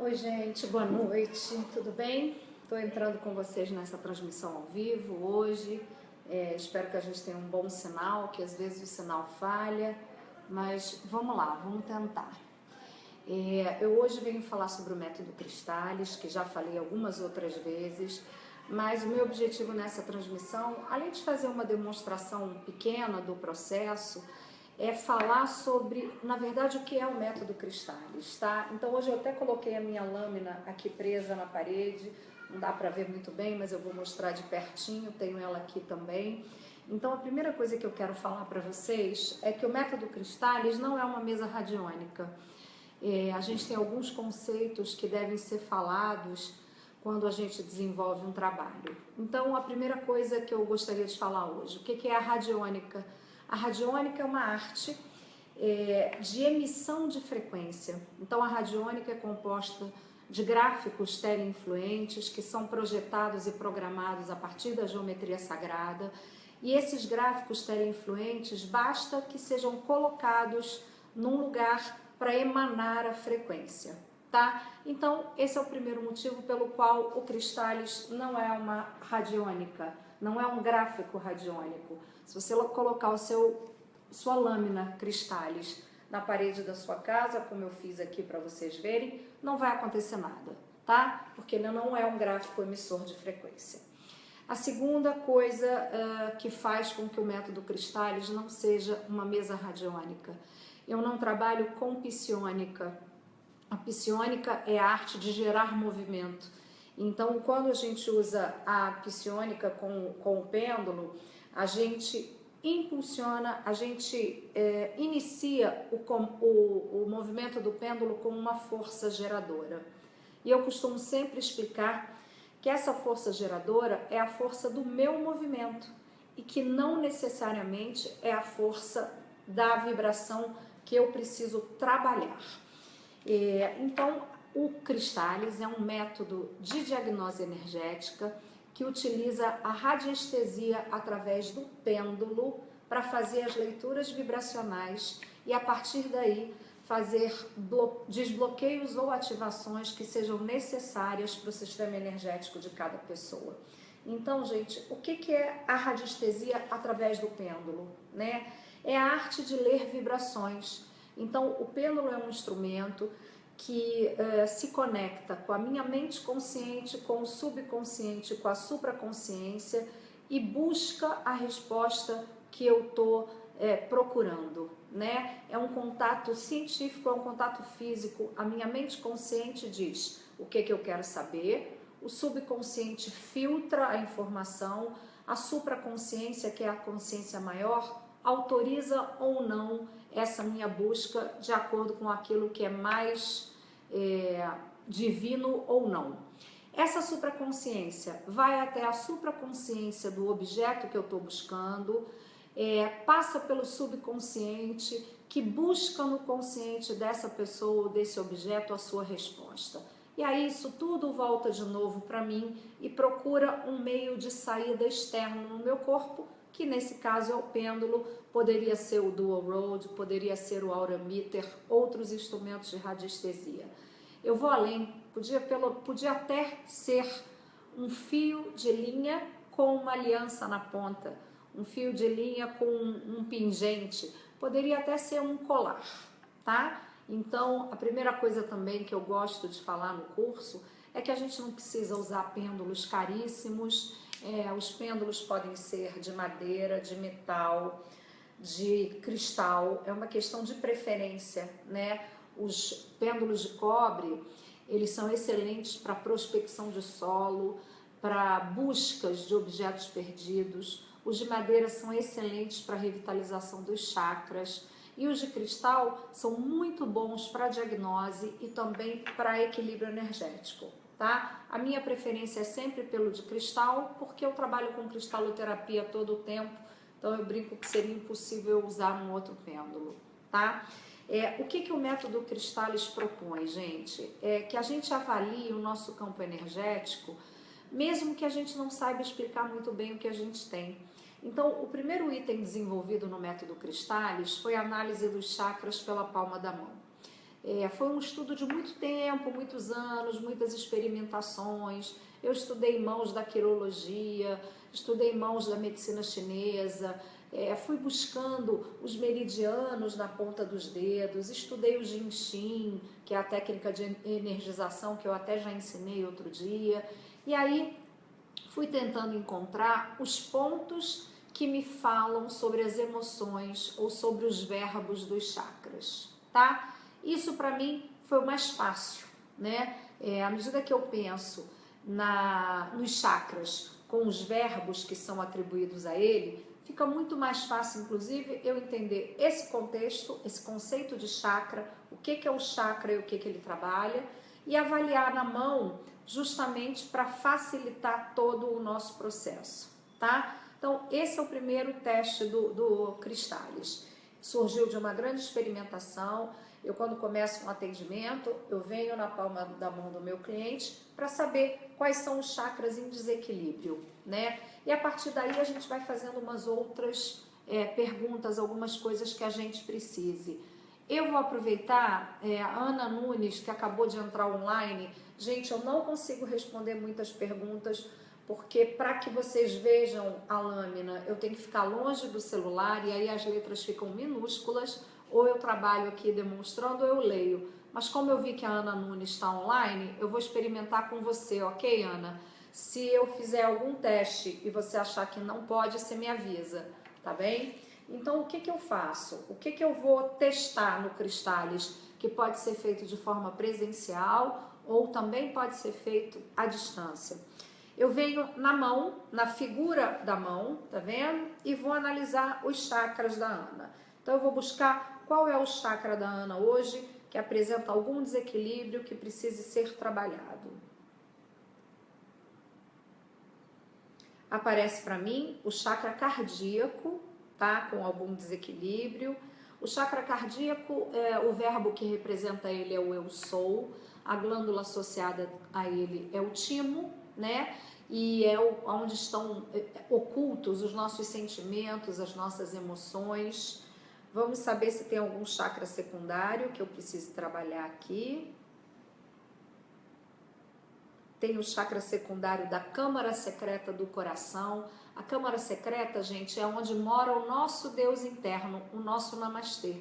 Oi gente, boa noite, tudo bem? Estou entrando com vocês nessa transmissão ao vivo hoje. Espero que a gente tenha um bom sinal, que às vezes o sinal falha, mas vamos lá, vamos tentar. Eu hoje venho falar sobre o método Cristallis, que já falei algumas outras vezes, mas o meu objetivo nessa transmissão, além de fazer uma demonstração pequena do processo, é falar sobre, na verdade, o que é o método Cristallis, tá? Então hoje eu até coloquei a minha lâmina aqui presa na parede, não dá para ver muito bem, mas eu vou mostrar de pertinho, tenho ela aqui também. Então a primeira coisa que eu quero falar para vocês é que o método Cristallis não é uma mesa radiônica. A gente tem alguns conceitos que devem ser falados quando a gente desenvolve um trabalho. Então a primeira coisa que eu gostaria de falar hoje, o que é a radiônica? A radiônica é uma arte de emissão de frequência. Então a radiônica é composta de gráficos teleinfluentes que são projetados e programados a partir da geometria sagrada, e esses gráficos teleinfluentes basta que sejam colocados num lugar para emanar a frequência, tá? Então esse é o primeiro motivo pelo qual o Cristallis não é uma radiônica, não é um gráfico radiônico. Se você colocar sua lâmina Cristallis na parede da sua casa, como eu fiz aqui para vocês verem, não vai acontecer nada, tá? Porque ele não é um gráfico emissor de frequência. A segunda coisa que faz com que o método Cristallis não seja uma mesa radiônica: eu não trabalho com psiônica. A psiônica é a arte de gerar movimento. Então, quando a gente usa a psiônica com o pêndulo, a gente impulsiona, a gente inicia o movimento do pêndulo com uma força geradora. E eu costumo sempre explicar que essa força geradora é a força do meu movimento e que não necessariamente é a força da vibração que eu preciso trabalhar. Então, o Cristallis é um método de diagnose energética que utiliza a radiestesia através do pêndulo para fazer as leituras vibracionais e, a partir daí, fazer desbloqueios ou ativações que sejam necessárias para o sistema energético de cada pessoa. Então, gente, o que é a radiestesia através do pêndulo, né? É a arte de ler vibrações. Então, o pêndulo é um instrumento que se conecta com a minha mente consciente, com o subconsciente, com a supraconsciência e busca a resposta que eu estou procurando, né? É um contato científico, é um contato físico. A minha mente consciente diz o que eu quero saber, o subconsciente filtra a informação, a supraconsciência, que é a consciência maior, autoriza ou não essa minha busca de acordo com aquilo que é mais divino ou não. Essa supraconsciência vai até a supraconsciência do objeto que eu estou buscando, passa pelo subconsciente, que busca no consciente dessa pessoa ou desse objeto a sua resposta. E aí isso tudo volta de novo para mim e procura um meio de saída externo no meu corpo, que nesse caso é o pêndulo, poderia ser o dual rod, poderia ser o aurameter, outros instrumentos de radiestesia. Eu vou além, podia até ser um fio de linha com uma aliança na ponta, um fio de linha com um pingente, poderia até ser um colar, tá? Então, a primeira coisa também que eu gosto de falar no curso é que a gente não precisa usar pêndulos caríssimos. Os pêndulos podem ser de madeira, de metal, de cristal, é uma questão de preferência, né? Os pêndulos de cobre, eles são excelentes para prospecção de solo, para buscas de objetos perdidos. Os de madeira são excelentes para revitalização dos chakras. E os de cristal são muito bons para diagnose e também para equilíbrio energético, tá? A minha preferência é sempre pelo de cristal, porque eu trabalho com cristaloterapia todo o tempo, então eu brinco que seria impossível usar um outro pêndulo, tá? O que o método Cristallis propõe, gente? É que a gente avalie o nosso campo energético, mesmo que a gente não saiba explicar muito bem o que a gente tem. Então, o primeiro item desenvolvido no método Cristallis foi a análise dos chakras pela palma da mão. Foi um estudo de muito tempo, muitos anos, muitas experimentações. Eu estudei mãos da quirologia, estudei mãos da medicina chinesa, fui buscando os meridianos na ponta dos dedos, estudei o Jing Shin, que é a técnica de energização que eu até já ensinei outro dia, e aí fui tentando encontrar os pontos que me falam sobre as emoções ou sobre os verbos dos chakras, tá? Isso para mim foi o mais fácil, né? À medida que eu penso nos chakras com os verbos que são atribuídos a ele, fica muito mais fácil, inclusive, eu entender esse contexto, esse conceito de chakra, o que é o chakra e o que ele trabalha, e avaliar na mão justamente para facilitar todo o nosso processo, tá? Então, esse é o primeiro teste do Cristális. Surgiu de uma grande experimentação. Eu, quando começo um atendimento, eu venho na palma da mão do meu cliente para saber quais são os chakras em desequilíbrio, né? E a partir daí a gente vai fazendo umas outras perguntas, algumas coisas que a gente precise. Eu vou aproveitar, a Ana Nunes, que acabou de entrar online. Gente, eu não consigo responder muitas perguntas, porque para que vocês vejam a lâmina, eu tenho que ficar longe do celular e aí as letras ficam minúsculas, ou eu trabalho aqui demonstrando ou eu leio. Mas como eu vi que a Ana Nunes está online, eu vou experimentar com você, ok, Ana? Se eu fizer algum teste e você achar que não pode, você me avisa, tá bem? Então, o que eu faço? O que eu vou testar no Cristális, que pode ser feito de forma presencial ou também pode ser feito à distância? Eu venho na mão, na figura da mão, tá vendo? E vou analisar os chakras da Ana. Então, eu vou buscar qual é o chakra da Ana hoje que apresenta algum desequilíbrio que precise ser trabalhado. Aparece para mim o chakra cardíaco, tá? Com algum desequilíbrio. O chakra cardíaco, o verbo que representa ele é o eu sou, a glândula associada a ele é o timo, né? E é onde estão ocultos os nossos sentimentos, as nossas emoções. Vamos saber se tem algum chakra secundário que eu preciso trabalhar aqui. Tem o chakra secundário da câmara secreta do coração. A câmara secreta, gente, é onde mora o nosso Deus interno, o nosso namastê.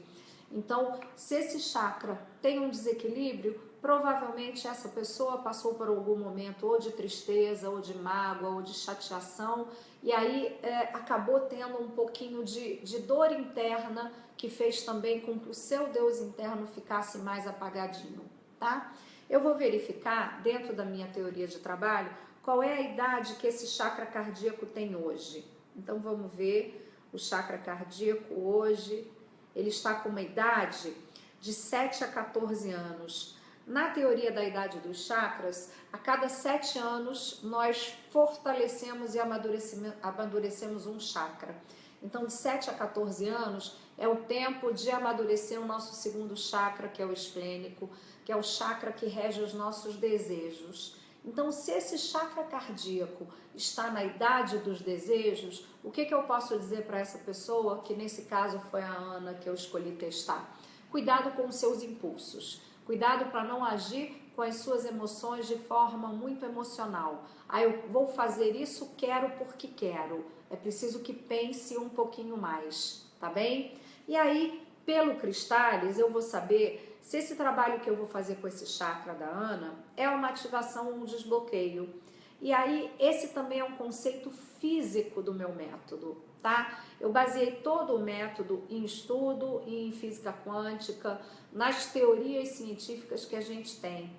Então, se esse chakra tem um desequilíbrio, provavelmente essa pessoa passou por algum momento ou de tristeza, ou de mágoa, ou de chateação, e aí acabou tendo um pouquinho de dor interna, que fez também com que o seu Deus interno ficasse mais apagadinho, tá? Eu vou verificar, dentro da minha teoria de trabalho, qual é a idade que esse chakra cardíaco tem hoje. Então, vamos ver o chakra cardíaco hoje. Ele está com uma idade de 7 a 14 anos. Na teoria da idade dos chakras, a cada 7 anos, nós fortalecemos e amadurecemos um chakra. Então, de 7 a 14 anos é o tempo de amadurecer o nosso segundo chakra, que é o esplênico, que é o chakra que rege os nossos desejos. Então, se esse chakra cardíaco está na idade dos desejos, o que eu posso dizer para essa pessoa, que nesse caso foi a Ana que eu escolhi testar? Cuidado com os seus impulsos. Cuidado para não agir com as suas emoções de forma muito emocional. Eu vou fazer isso, quero porque quero. É preciso que pense um pouquinho mais, tá bem? E aí, pelo Cristális, eu vou saber se esse trabalho que eu vou fazer com esse chakra da Ana é uma ativação ou um desbloqueio. E aí, esse também é um conceito físico do meu método, tá? Eu baseei todo o método em estudo, em física quântica, nas teorias científicas que a gente tem.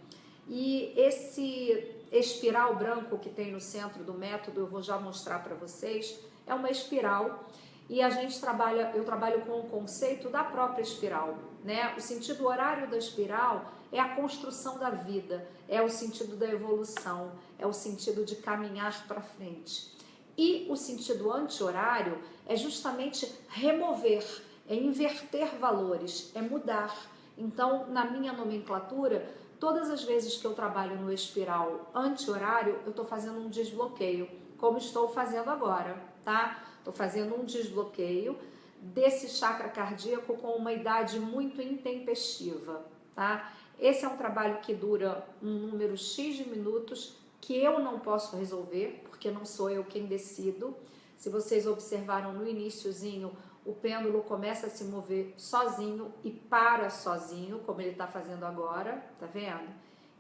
E esse espiral branco que tem no centro do método, eu vou já mostrar para vocês, é uma espiral. E eu trabalho com o conceito da própria espiral, né? O sentido horário da espiral é a construção da vida, é o sentido da evolução, é o sentido de caminhar para frente. E o sentido anti-horário é justamente remover, é inverter valores, é mudar. Então, na minha nomenclatura, todas as vezes que eu trabalho no espiral anti-horário, eu estou fazendo um desbloqueio, como estou fazendo agora, tá? Estou fazendo um desbloqueio desse chakra cardíaco com uma idade muito intempestiva, tá? Esse é um trabalho que dura um número X de minutos que eu não posso resolver, porque não sou eu quem decido. Se vocês observaram no iniciozinho, o pêndulo começa a se mover sozinho e para sozinho, como ele está fazendo agora, tá vendo?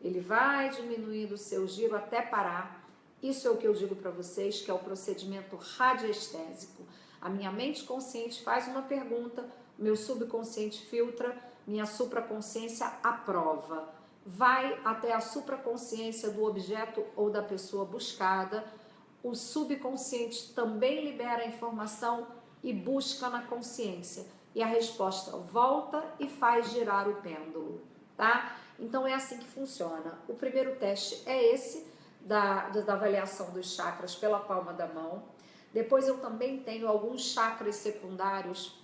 Ele vai diminuindo o seu giro até parar. Isso é o que eu digo para vocês, que é o procedimento radiestésico. A minha mente consciente faz uma pergunta, meu subconsciente filtra, minha supraconsciência aprova. Vai até a supraconsciência do objeto ou da pessoa buscada, o subconsciente também libera a informação e busca na consciência. E a resposta volta e faz girar o pêndulo, tá? Então é assim que funciona. O primeiro teste é esse, da avaliação dos chakras pela palma da mão. Depois eu também tenho alguns chakras secundários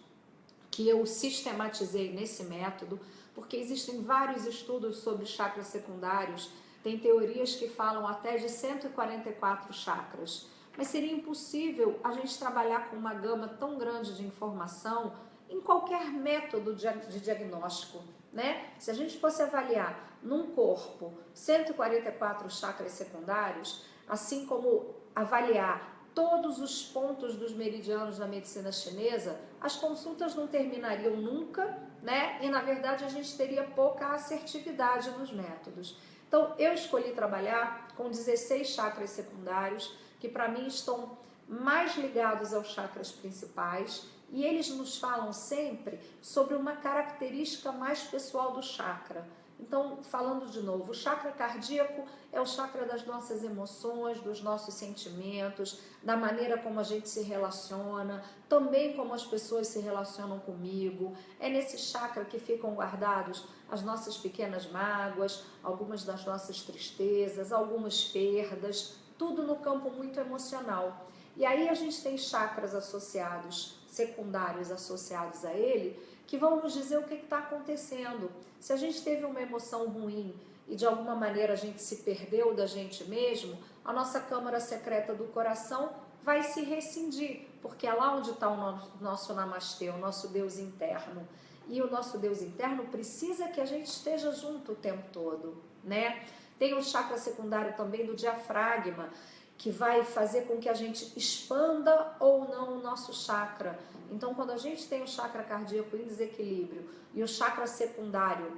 que eu sistematizei nesse método, porque existem vários estudos sobre chakras secundários, tem teorias que falam até de 144 chakras, mas seria impossível a gente trabalhar com uma gama tão grande de informação em qualquer método de diagnóstico, né? Se a gente fosse avaliar num corpo 144 chakras secundários, assim como avaliar todos os pontos dos meridianos da medicina chinesa, as consultas não terminariam nunca, né? E na verdade a gente teria pouca assertividade nos métodos. Então eu escolhi trabalhar com 16 chakras secundários, que para mim estão mais ligados aos chakras principais, e eles nos falam sempre sobre uma característica mais pessoal do chakra. Então, falando de novo, o chakra cardíaco é o chakra das nossas emoções, dos nossos sentimentos, da maneira como a gente se relaciona, também como as pessoas se relacionam comigo. É nesse chakra que ficam guardados as nossas pequenas mágoas, algumas das nossas tristezas, algumas perdas, tudo no campo muito emocional. E aí a gente tem chakras associados, secundários associados a ele, que vão nos dizer o que está acontecendo. Se a gente teve uma emoção ruim e de alguma maneira a gente se perdeu da gente mesmo, a nossa câmara secreta do coração vai se rescindir, porque é lá onde está o nosso namastê, o nosso Deus interno. E o nosso Deus interno precisa que a gente esteja junto o tempo todo, né? Tem o chakra secundário também do diafragma, que vai fazer com que a gente expanda ou não o nosso chakra. Então, quando a gente tem o chakra cardíaco em desequilíbrio e o chakra secundário,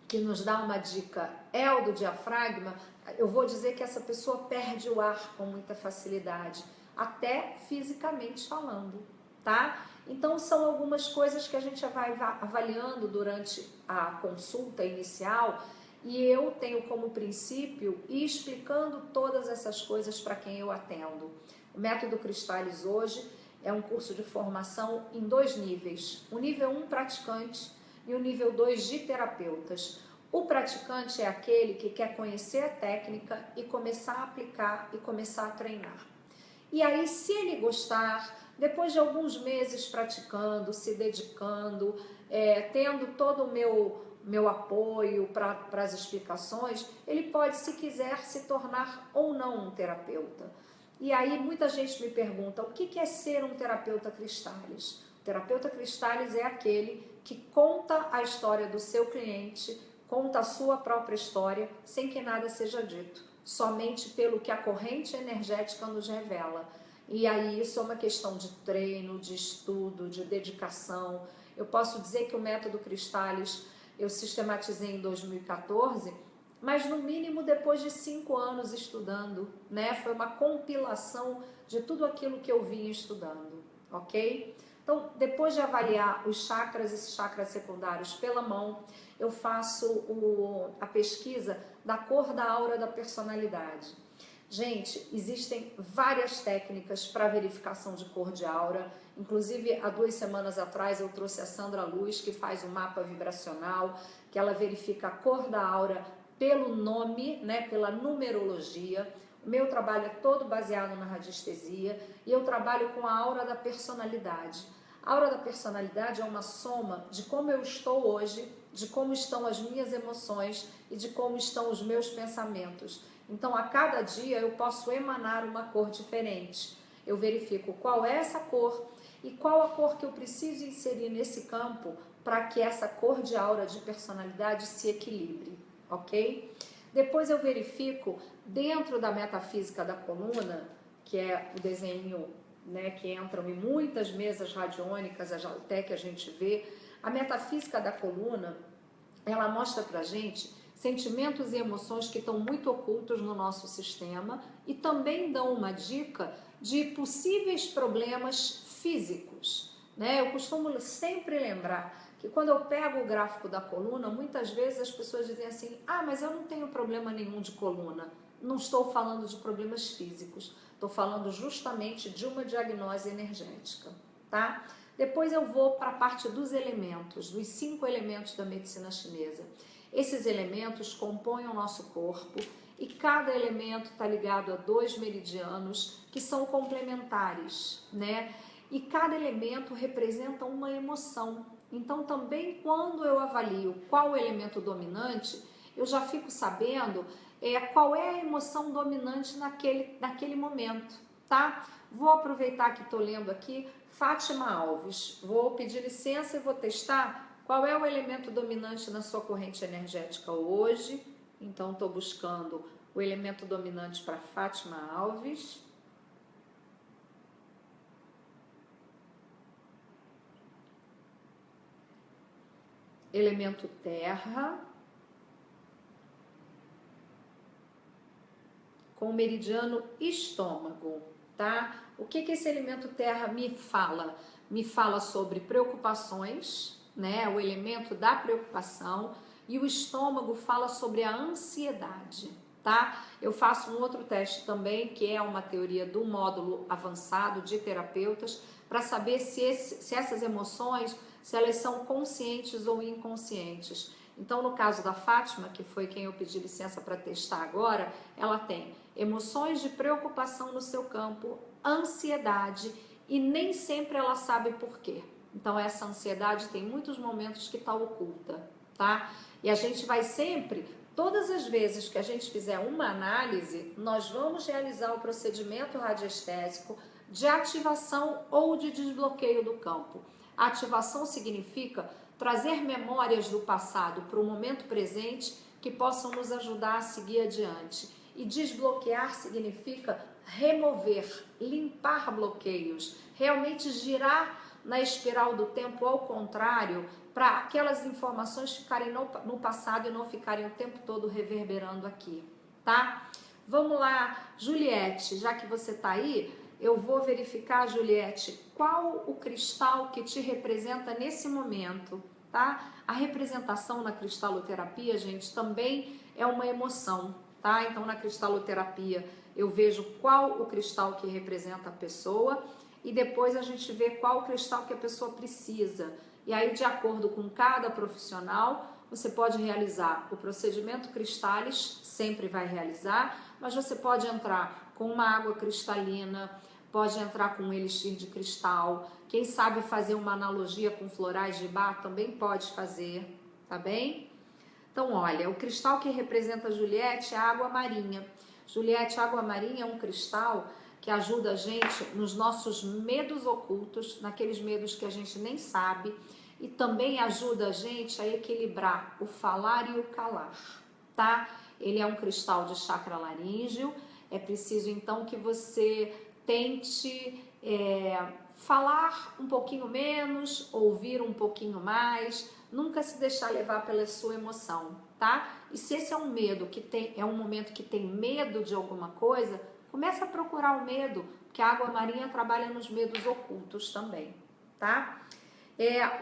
que nos dá uma dica, é o do diafragma, eu vou dizer que essa pessoa perde o ar com muita facilidade, até fisicamente falando, tá? Então, são algumas coisas que a gente vai avaliando durante a consulta inicial, e eu tenho como princípio ir explicando todas essas coisas para quem eu atendo. O Método Cristais hoje é um curso de formação em 2 níveis. O nível 1, praticante, e o nível 2, de terapeutas. O praticante é aquele que quer conhecer a técnica e começar a aplicar e começar a treinar. E aí, se ele gostar, depois de alguns meses praticando, se dedicando, tendo todo o meu apoio para as explicações, ele pode, se quiser, se tornar ou não um terapeuta. E aí muita gente me pergunta, o que é ser um terapeuta Cristais? O terapeuta Cristais é aquele que conta a história do seu cliente, conta a sua própria história, sem que nada seja dito, somente pelo que a corrente energética nos revela. E aí isso é uma questão de treino, de estudo, de dedicação. Eu posso dizer que o Método Cristais eu sistematizei em 2014, mas no mínimo depois de 5 anos estudando, né? Foi uma compilação de tudo aquilo que eu vinha estudando, ok? Então, depois de avaliar os chakras e chakras secundários pela mão, eu faço a pesquisa da cor da aura da personalidade. Gente, existem várias técnicas para verificação de cor de aura. Inclusive, há 2 semanas atrás eu trouxe a Sandra Luz, que faz um mapa vibracional, que ela verifica a cor da aura pelo nome, né, pela numerologia. O meu trabalho é todo baseado na radiestesia e eu trabalho com a aura da personalidade. A aura da personalidade é uma soma de como eu estou hoje, de como estão as minhas emoções e de como estão os meus pensamentos. Então, a cada dia eu posso emanar uma cor diferente. Eu verifico qual é essa cor e qual a cor que eu preciso inserir nesse campo para que essa cor de aura de personalidade se equilibre, ok? Depois eu verifico dentro da metafísica da coluna, que é o desenho, né, que entram em muitas mesas radiônicas, até que a gente vê, a metafísica da coluna, ela mostra pra gente sentimentos e emoções que estão muito ocultos no nosso sistema e também dão uma dica de possíveis problemas físicos, né? Eu costumo sempre lembrar que quando eu pego o gráfico da coluna, muitas vezes as pessoas dizem assim, mas eu não tenho problema nenhum de coluna. Não estou falando de problemas físicos, estou falando justamente de uma diagnose energética, tá? Depois eu vou para a parte dos elementos, dos 5 elementos da medicina chinesa. Esses elementos compõem o nosso corpo e cada elemento está ligado a 2 meridianos que são complementares, né? E cada elemento representa uma emoção. Então, também quando eu avalio qual o elemento dominante, eu já fico sabendo qual é a emoção dominante naquele momento, tá? Vou aproveitar que estou lendo aqui Fátima Alves. Vou pedir licença e vou testar qual é o elemento dominante na sua corrente energética hoje. Então, estou buscando o elemento dominante para Fátima Alves. Elemento terra, com o meridiano estômago, tá? O que esse elemento terra me fala? Me fala sobre preocupações, né? O elemento da preocupação, e o estômago fala sobre a ansiedade, tá? Eu faço um outro teste também, que é uma teoria do módulo avançado de terapeutas, para saber se essas emoções, se elas são conscientes ou inconscientes. Então, no caso da Fátima, que foi quem eu pedi licença para testar agora, ela tem emoções de preocupação no seu campo, ansiedade, e nem sempre ela sabe por quê. Então, essa ansiedade tem muitos momentos que está oculta, tá? E a gente vai sempre, todas as vezes que a gente fizer uma análise, nós vamos realizar o procedimento radiestésico de ativação ou de desbloqueio do campo. A ativação significa trazer memórias do passado para o momento presente que possam nos ajudar a seguir adiante. E desbloquear significa remover, limpar bloqueios, realmente girar na espiral do tempo ao contrário, para aquelas informações ficarem no passado e não ficarem o tempo todo reverberando aqui, tá? Vamos lá, Juliette, já que você está aí, eu vou verificar, Juliette, qual o cristal que te representa nesse momento, tá? A representação na cristaloterapia, gente, também é uma emoção, tá? Então, na cristaloterapia, eu vejo qual o cristal que representa a pessoa e depois a gente vê qual o cristal que a pessoa precisa. E aí, de acordo com cada profissional, você pode realizar o procedimento Cristális, sempre vai realizar, mas você pode entrar com uma água cristalina, pode entrar com um elixir de cristal, quem sabe fazer uma analogia com florais de bar também pode fazer, tá bem? Então, olha, o cristal que representa a Juliette é a água marinha. Juliette, a água marinha é um cristal que ajuda a gente nos nossos medos ocultos, naqueles medos que a gente nem sabe, e também ajuda a gente a equilibrar o falar e o calar, tá? Ele é um cristal de chakra laríngeo, é preciso então que você tente falar um pouquinho menos, ouvir um pouquinho mais, nunca se deixar levar pela sua emoção, tá? E se esse é um medo é um momento que tem medo de alguma coisa, começa a procurar o medo, porque a água marinha trabalha nos medos ocultos também, tá?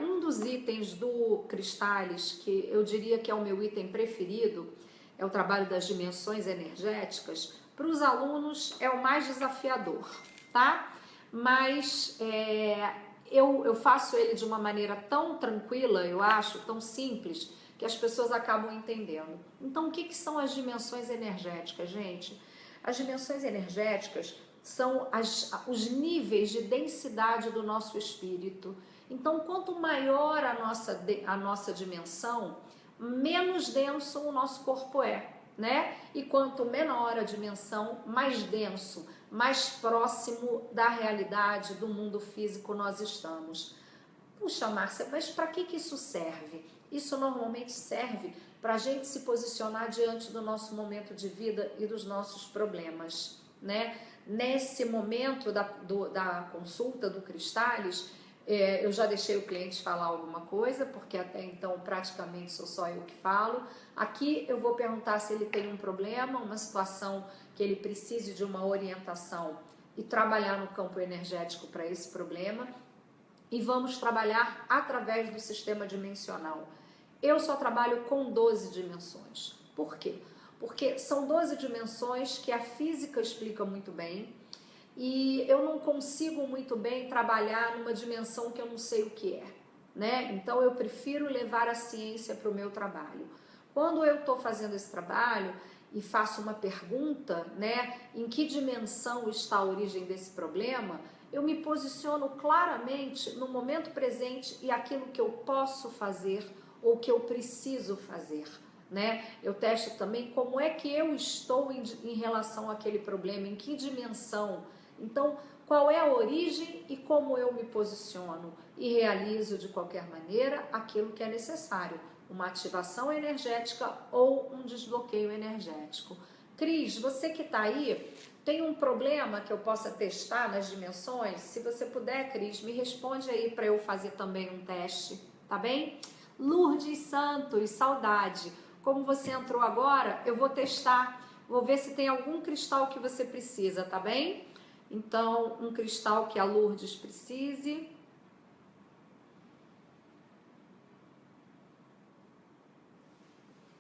Um dos itens do Cristális, que eu diria que é o meu item preferido, é o trabalho das dimensões energéticas. Para os alunos é o mais desafiador, tá? Mas eu faço ele de uma maneira tão tranquila, eu acho, tão simples, que as pessoas acabam entendendo. Então, o que são as dimensões energéticas, gente? As dimensões energéticas são os níveis de densidade do nosso espírito. Então, quanto maior a nossa dimensão, menos denso o nosso corpo é, né? E quanto menor a dimensão, mais denso, mais próximo da realidade do mundo físico nós estamos. Puxa, Márcia, mas para que isso serve? Isso normalmente serve para a gente se posicionar diante do nosso momento de vida e dos nossos problemas, né? Nesse momento da consulta do Cristales, eu já deixei o cliente falar alguma coisa, porque até então praticamente sou só eu que falo. Aqui eu vou perguntar se ele tem um problema, uma situação que ele precise de uma orientação e trabalhar no campo energético para esse problema. E vamos trabalhar através do sistema dimensional. Eu só trabalho com 12 dimensões. Por quê? Porque são 12 dimensões que a física explica muito bem e eu não consigo muito bem trabalhar numa dimensão que eu não sei o que é, né? Então eu prefiro levar a ciência para o meu trabalho. Quando eu estou fazendo esse trabalho e faço uma pergunta, né, em que dimensão está a origem desse problema, eu me posiciono claramente no momento presente e aquilo que eu posso fazer ou que eu preciso fazer, né? Eu testo também como é que eu estou em relação àquele problema, em que dimensão. Então, qual é a origem e como eu me posiciono e realizo de qualquer maneira aquilo que é necessário, uma ativação energética ou um desbloqueio energético. Cris, você que está aí, tem um problema que eu possa testar nas dimensões? Se você puder, Cris, me responde aí para eu fazer também um teste, tá bem? Lourdes Santos, saudade. Como você entrou agora, eu vou testar, vou ver se tem algum cristal que você precisa, tá bem? Então, um cristal que a Lourdes precise.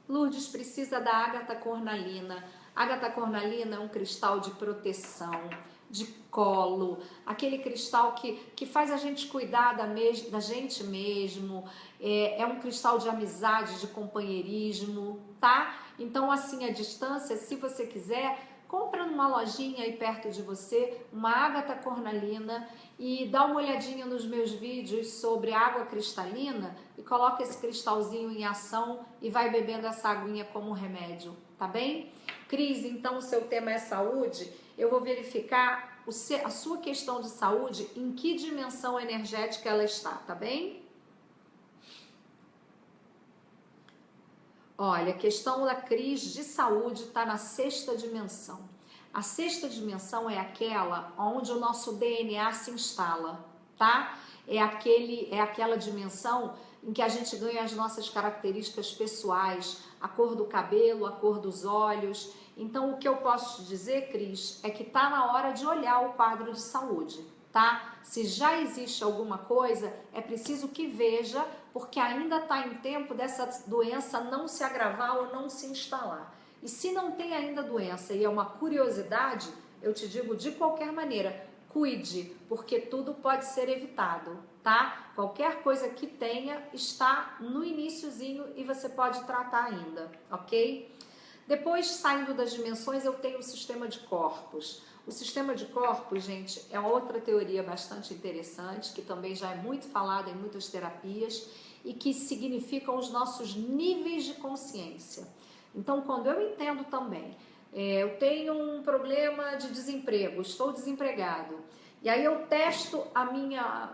Lourdes precisa da ágata cornalina. Ágata cornalina é um cristal de proteção, de colo, aquele cristal que faz a gente cuidar da gente mesmo, é um cristal de amizade, de companheirismo, tá? Então, assim, à distância, se você quiser, compra numa lojinha aí perto de você uma ágata cornalina e dá uma olhadinha nos meus vídeos sobre água cristalina e coloca esse cristalzinho em ação e vai bebendo essa aguinha como remédio, tá bem? Cris, então o seu tema é saúde, eu vou verificar a sua questão de saúde, em que dimensão energética ela está, tá bem? Olha, a questão da Cris de saúde está na 6ª dimensão. A 6ª dimensão é aquela onde o nosso DNA se instala, tá? É aquela dimensão em que a gente ganha as nossas características pessoais, a cor do cabelo, a cor dos olhos. Então, o que eu posso te dizer, Cris, é que tá na hora de olhar o quadro de saúde, tá? Se já existe alguma coisa, é preciso que veja, porque ainda está em tempo dessa doença não se agravar ou não se instalar. E se não tem ainda doença e é uma curiosidade, eu te digo de qualquer maneira, cuide, porque tudo pode ser evitado, tá? Qualquer coisa que tenha está no iniciozinho e você pode tratar ainda, ok? Depois, saindo das dimensões, eu tenho o sistema de corpos. O sistema de corpos, gente, é outra teoria bastante interessante, que também já é muito falada em muitas terapias e que significam os nossos níveis de consciência. Então, quando eu entendo também, eu tenho um problema de desemprego, estou desempregado, e aí eu testo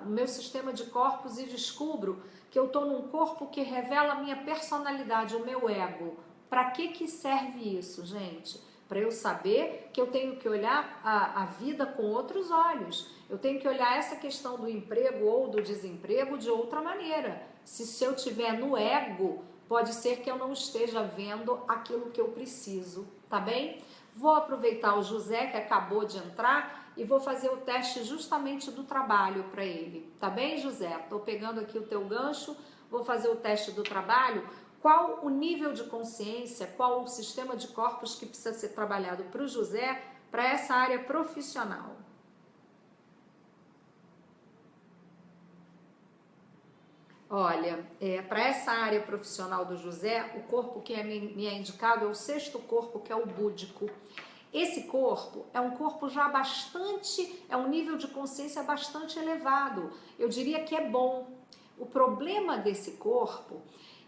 o meu sistema de corpos e descubro que eu estou num corpo que revela a minha personalidade, o meu ego. Para que serve isso, gente? Para eu saber que eu tenho que olhar a vida com outros olhos. Eu tenho que olhar essa questão do emprego ou do desemprego de outra maneira. Se eu tiver no ego, pode ser que eu não esteja vendo aquilo que eu preciso, tá bem? Vou aproveitar o José, que acabou de entrar, e vou fazer o teste justamente do trabalho para ele, tá bem, José? Estou pegando aqui o teu gancho, vou fazer o teste do trabalho. Qual o nível de consciência, qual o sistema de corpos que precisa ser trabalhado para o José, para essa área profissional? Olha, para essa área profissional do José, o corpo que me é indicado é o 6º corpo, que é o búdico. Esse corpo é um corpo já é um nível de consciência bastante elevado. Eu diria que é bom. O problema desse corpo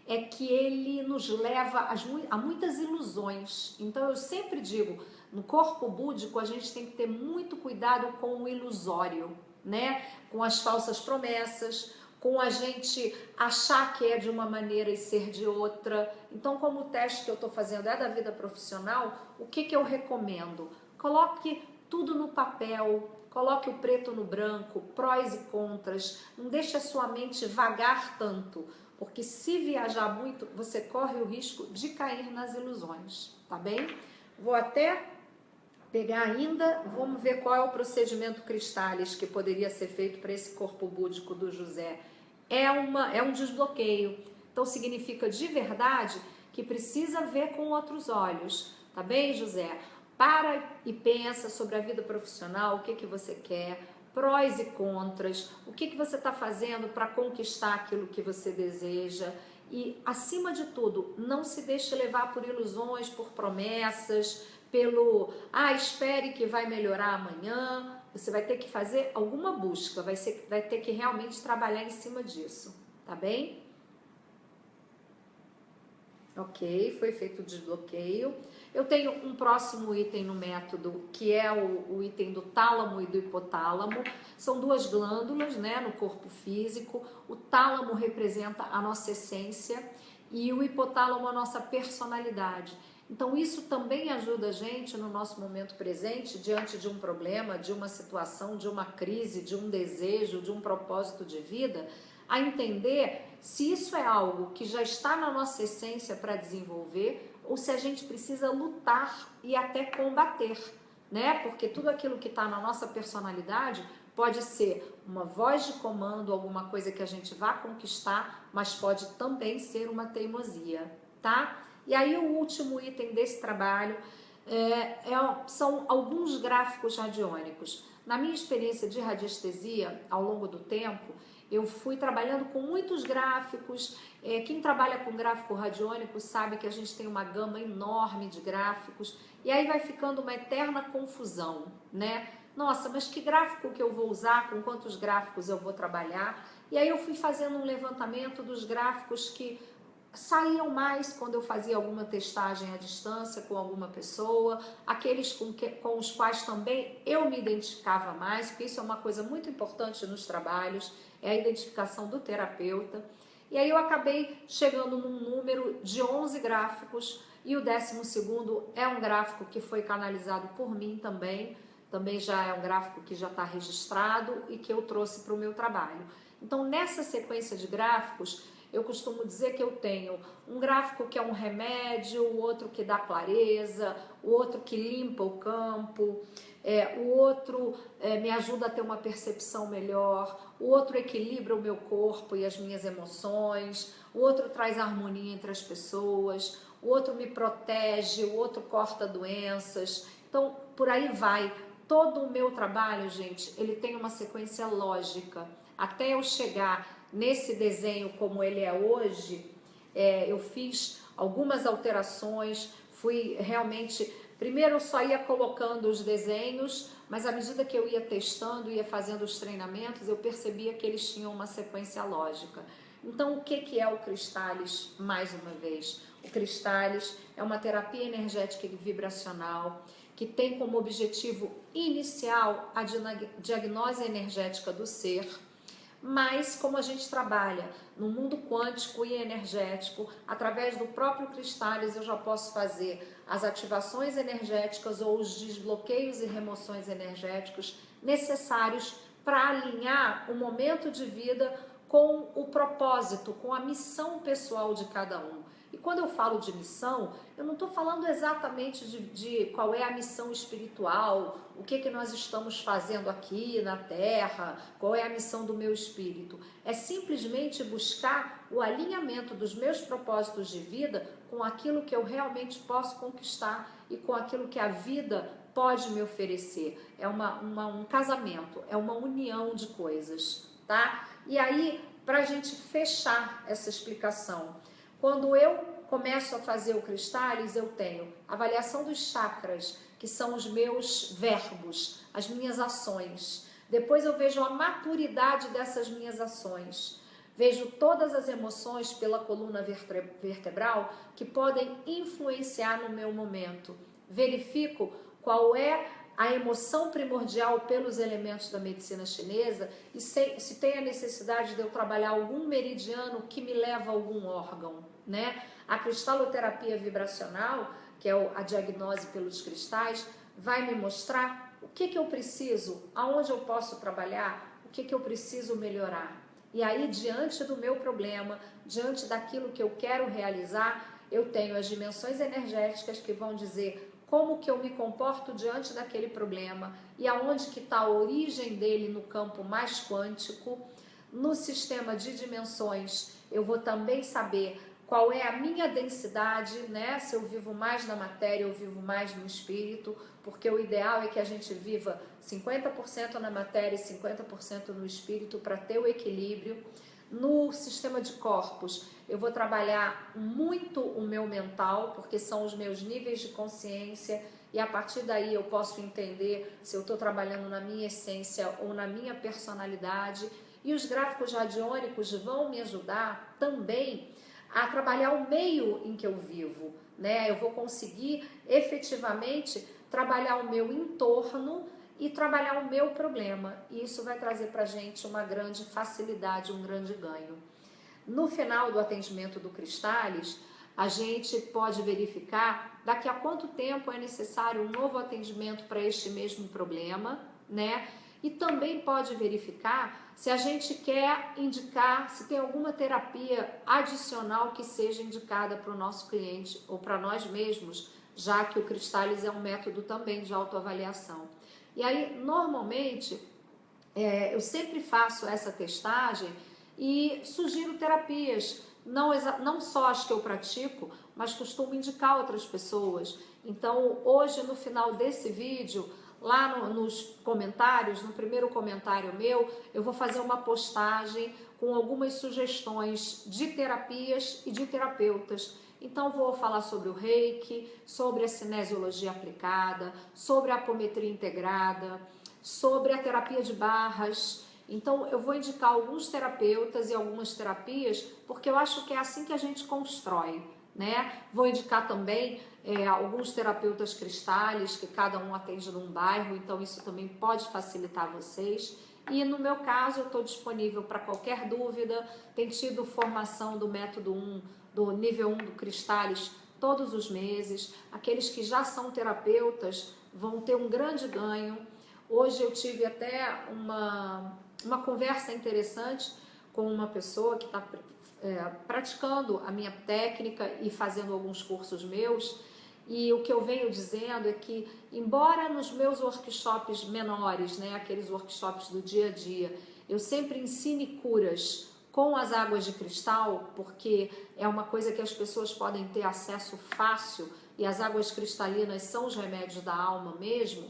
é que ele nos leva a muitas ilusões. Então eu sempre digo, no corpo búdico a gente tem que ter muito cuidado com o ilusório, né? Com as falsas promessas, com a gente achar que é de uma maneira e ser de outra. Então, como o teste que eu estou fazendo é da vida profissional, o que eu recomendo? Coloque tudo no papel, coloque o preto no branco, prós e contras, não deixe a sua mente vagar tanto, porque se viajar muito, você corre o risco de cair nas ilusões, tá bem? Vou até pegar ainda, vamos ver qual é o procedimento Cristális que poderia ser feito para esse corpo búdico do José. É um desbloqueio, então significa de verdade que precisa ver com outros olhos, tá bem, José? Para e pensa sobre a vida profissional, o que você quer, prós e contras, o que você está fazendo para conquistar aquilo que você deseja e, acima de tudo, não se deixe levar por ilusões, por promessas, espere que vai melhorar amanhã. Você vai ter que fazer alguma busca, vai ter que realmente trabalhar em cima disso, tá bem? Ok, foi feito o desbloqueio. Eu tenho um próximo item no método, que é o item do tálamo e do hipotálamo. São duas glândulas, né, no corpo físico. O tálamo representa a nossa essência e o hipotálamo a nossa personalidade. Então isso também ajuda a gente no nosso momento presente, diante de um problema, de uma situação, de uma crise, de um desejo, de um propósito de vida, a entender se isso é algo que já está na nossa essência para desenvolver ou se a gente precisa lutar e até combater, né? Porque tudo aquilo que está na nossa personalidade pode ser uma voz de comando, alguma coisa que a gente vá conquistar, mas pode também ser uma teimosia, tá? E aí o último item desse trabalho são alguns gráficos radiônicos. Na minha experiência de radiestesia, ao longo do tempo, eu fui trabalhando com muitos gráficos. Quem trabalha com gráfico radiônico sabe que a gente tem uma gama enorme de gráficos e aí vai ficando uma eterna confusão, né? Nossa, mas que gráfico que eu vou usar? Com quantos gráficos eu vou trabalhar? E aí eu fui fazendo um levantamento dos gráficos que saíam mais quando eu fazia alguma testagem à distância com alguma pessoa, aqueles com os quais também eu me identificava mais, porque isso é uma coisa muito importante nos trabalhos, é a identificação do terapeuta. E aí eu acabei chegando num número de 11 gráficos e o 12º é um gráfico que foi canalizado por mim também já é um gráfico que já está registrado e que eu trouxe para o meu trabalho. Então nessa sequência de gráficos, eu costumo dizer que eu tenho um gráfico que é um remédio, o outro que dá clareza, o outro que limpa o campo, o outro me ajuda a ter uma percepção melhor, o outro equilibra o meu corpo e as minhas emoções, o outro traz harmonia entre as pessoas, o outro me protege, o outro corta doenças. Então, por aí vai. Todo o meu trabalho, gente, ele tem uma sequência lógica. Até eu chegar nesse desenho como ele é hoje, eu fiz algumas alterações, fui realmente... Primeiro eu só ia colocando os desenhos, mas à medida que eu ia testando, ia fazendo os treinamentos, eu percebia que eles tinham uma sequência lógica. Então, o que é o Cristális, mais uma vez? O Cristális é uma terapia energética e vibracional que tem como objetivo inicial a diagnose energética do ser, mas como a gente trabalha no mundo quântico e energético, através do próprio Cristális eu já posso fazer as ativações energéticas ou os desbloqueios e remoções energéticos necessários para alinhar o momento de vida com o propósito, com a missão pessoal de cada um. E quando eu falo de missão, eu não estou falando exatamente de qual é a missão espiritual, o que nós estamos fazendo aqui na Terra, qual é a missão do meu espírito. É simplesmente buscar o alinhamento dos meus propósitos de vida com aquilo que eu realmente posso conquistar e com aquilo que a vida pode me oferecer. É um casamento, é uma união de coisas, tá? E aí, para a gente fechar essa explicação, quando eu começo a fazer o Cristális, eu tenho avaliação dos chakras, que são os meus verbos, as minhas ações. Depois eu vejo a maturidade dessas minhas ações. Vejo todas as emoções pela coluna vertebral que podem influenciar no meu momento. Verifico qual é a emoção primordial pelos elementos da medicina chinesa e se tem a necessidade de eu trabalhar algum meridiano que me leva a algum órgão, né? A cristaloterapia vibracional, que é a diagnose pelos cristais, vai me mostrar o que eu preciso, aonde eu posso trabalhar, o que eu preciso melhorar. E aí, diante do meu problema, diante daquilo que eu quero realizar, eu tenho as dimensões energéticas que vão dizer como que eu me comporto diante daquele problema e aonde que está a origem dele no campo mais quântico. No sistema de dimensões, eu vou também saber qual é a minha densidade, né? Se eu vivo mais na matéria, eu vivo mais no espírito, porque o ideal é que a gente viva 50% na matéria e 50% no espírito para ter o equilíbrio. No sistema de corpos, eu vou trabalhar muito o meu mental, porque são os meus níveis de consciência, e a partir daí eu posso entender se eu estou trabalhando na minha essência ou na minha personalidade. E os gráficos radiônicos vão me ajudar também a trabalhar o meio em que eu vivo, né? Eu vou conseguir efetivamente trabalhar o meu entorno e trabalhar o meu problema. E isso vai trazer para a gente uma grande facilidade, um grande ganho. No final do atendimento do Cristales, a gente pode verificar daqui a quanto tempo é necessário um novo atendimento para este mesmo problema, né? E também pode verificar se a gente quer indicar, se tem alguma terapia adicional que seja indicada para o nosso cliente ou para nós mesmos, já que o Cristales é um método também de autoavaliação. E aí, normalmente, eu sempre faço essa testagem e sugiro terapias, não só as que eu pratico, mas costumo indicar outras pessoas. Então, hoje, no final desse vídeo, lá nos comentários, no primeiro comentário meu, eu vou fazer uma postagem com algumas sugestões de terapias e de terapeutas. Então, vou falar sobre o Reiki, sobre a cinesiologia aplicada, sobre a apometria integrada, sobre a terapia de barras. Então, eu vou indicar alguns terapeutas e algumas terapias, porque eu acho que é assim que a gente constrói, né? Vou indicar também alguns terapeutas cristais, que cada um atende num bairro, então isso também pode facilitar vocês. E no meu caso, eu estou disponível para qualquer dúvida. Tem tido formação do método 1, do nível 1 do Cristales todos os meses. Aqueles que já são terapeutas vão ter um grande ganho. Hoje eu tive até uma conversa interessante com uma pessoa que está praticando a minha técnica e fazendo alguns cursos meus. E o que eu venho dizendo é que, embora nos meus workshops menores, né, aqueles workshops do dia a dia, eu sempre ensine curas com as águas de cristal, porque é uma coisa que as pessoas podem ter acesso fácil, e as águas cristalinas são os remédios da alma mesmo.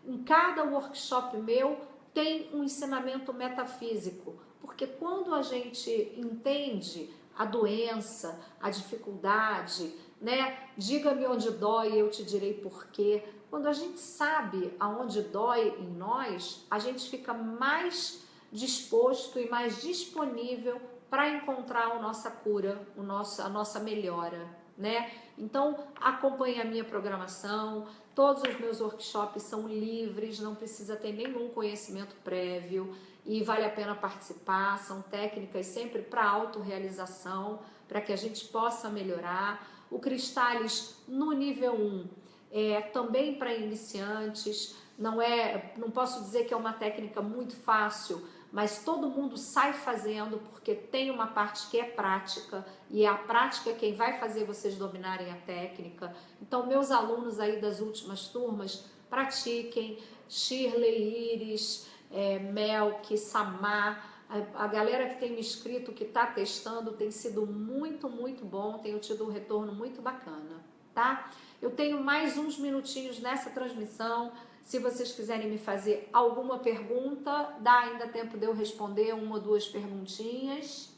Em cada workshop meu tem um ensinamento metafísico, porque quando a gente entende a doença, a dificuldade, né? Diga-me onde dói, eu te direi por quê. Quando a gente sabe aonde dói em nós, a gente fica mais disposto e mais disponível para encontrar a nossa cura, a nossa melhora, né? Então, acompanhe a minha programação. Todos os meus workshops são livres, não precisa ter nenhum conhecimento prévio e vale a pena participar. São técnicas sempre para autorrealização, para que a gente possa melhorar. O Cristales no nível 1 é também para iniciantes, não posso dizer que é uma técnica muito fácil, mas todo mundo sai fazendo porque tem uma parte que é prática e é a prática quem vai fazer vocês dominarem a técnica. Então, meus alunos aí das últimas turmas, pratiquem. Shirley, Iris, Melk, Samar, a galera que tem me escrito, que está testando, tem sido muito, muito bom, tenho tido um retorno muito bacana, tá? Eu tenho mais uns minutinhos nessa transmissão. Se vocês quiserem me fazer alguma pergunta, dá ainda tempo de eu responder uma ou duas perguntinhas.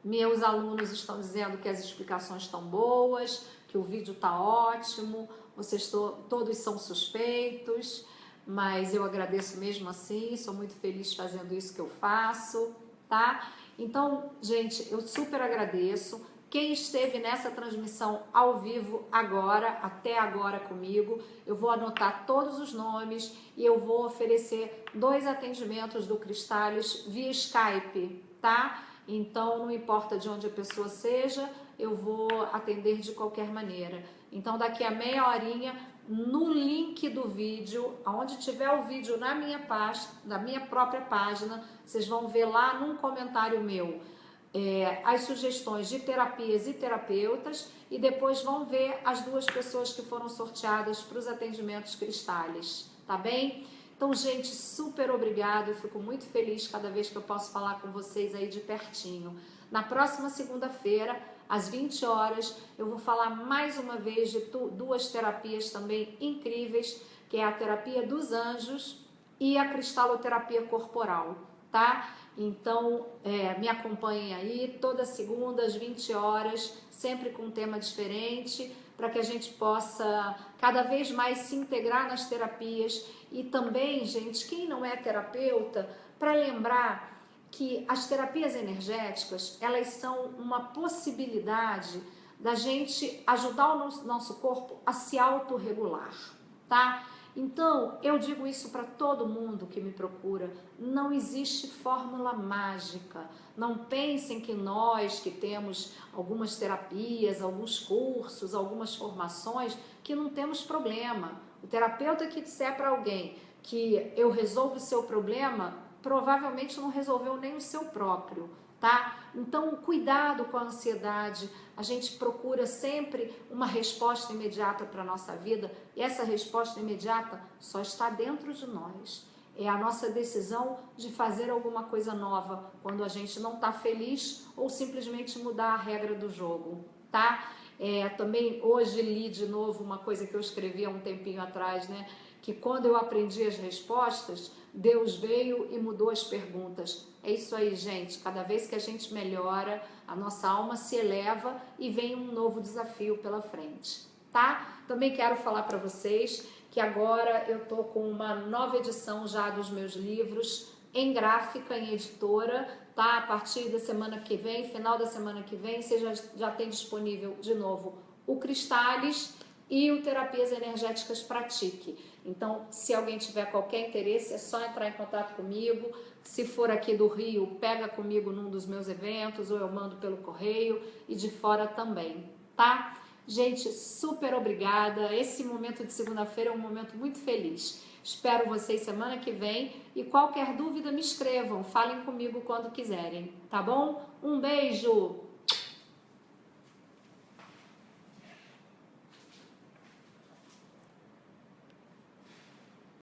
Meus alunos estão dizendo que as explicações estão boas, que o vídeo está ótimo, vocês todos são suspeitos, mas eu agradeço mesmo assim, sou muito feliz fazendo isso que eu faço, tá? Então, gente, eu super agradeço. Quem esteve nessa transmissão ao vivo agora, até agora comigo, eu vou anotar todos os nomes e eu vou oferecer 2 atendimentos do Cristales via Skype, tá? Então, não importa de onde a pessoa seja, eu vou atender de qualquer maneira. Então, daqui a meia horinha, no link do vídeo, onde tiver o vídeo na minha própria página, vocês vão ver lá num comentário meu as sugestões de terapias e terapeutas, e depois vão ver as 2 pessoas que foram sorteadas para os atendimentos Cristales, tá bem? Então, gente, super obrigada, eu fico muito feliz cada vez que eu posso falar com vocês aí de pertinho. Na próxima segunda-feira, às 20 horas, eu vou falar mais uma vez de 2 terapias também incríveis, que é a terapia dos anjos e a cristaloterapia corporal, tá? Então, me acompanhem aí, toda segunda às 20 horas, sempre com um tema diferente, para que a gente possa cada vez mais se integrar nas terapias. E também, gente, quem não é terapeuta, para lembrar que as terapias energéticas, elas são uma possibilidade da gente ajudar o nosso corpo a se autorregular, tá? Então, eu digo isso para todo mundo que me procura, não existe fórmula mágica. Não pensem que nós que temos algumas terapias, alguns cursos, algumas formações, que não temos problema. O terapeuta que disser para alguém que eu resolvo o seu problema, provavelmente não resolveu nem o seu próprio, tá? Então, cuidado com a ansiedade. A gente procura sempre uma resposta imediata para a nossa vida, e essa resposta imediata só está dentro de nós. É a nossa decisão de fazer alguma coisa nova quando a gente não está feliz, ou simplesmente mudar a regra do jogo, tá? Também hoje li de novo uma coisa que eu escrevi há um tempinho atrás, né? Que quando eu aprendi as respostas, Deus veio e mudou as perguntas. É isso aí, gente. Cada vez que a gente melhora, a nossa alma se eleva e vem um novo desafio pela frente, tá? Também quero falar para vocês que agora eu tô com uma nova edição já dos meus livros em gráfica, em editora, tá? A partir da semana que vem, final da semana que vem, você já tem disponível de novo o Cristales e o Terapias Energéticas Pratique. Então, se alguém tiver qualquer interesse, é só entrar em contato comigo. Se for aqui do Rio, pega comigo num dos meus eventos, ou eu mando pelo correio, e de fora também, tá? Gente, super obrigada. Esse momento de segunda-feira é um momento muito feliz. Espero vocês semana que vem, e qualquer dúvida me escrevam, falem comigo quando quiserem, tá bom? Um beijo!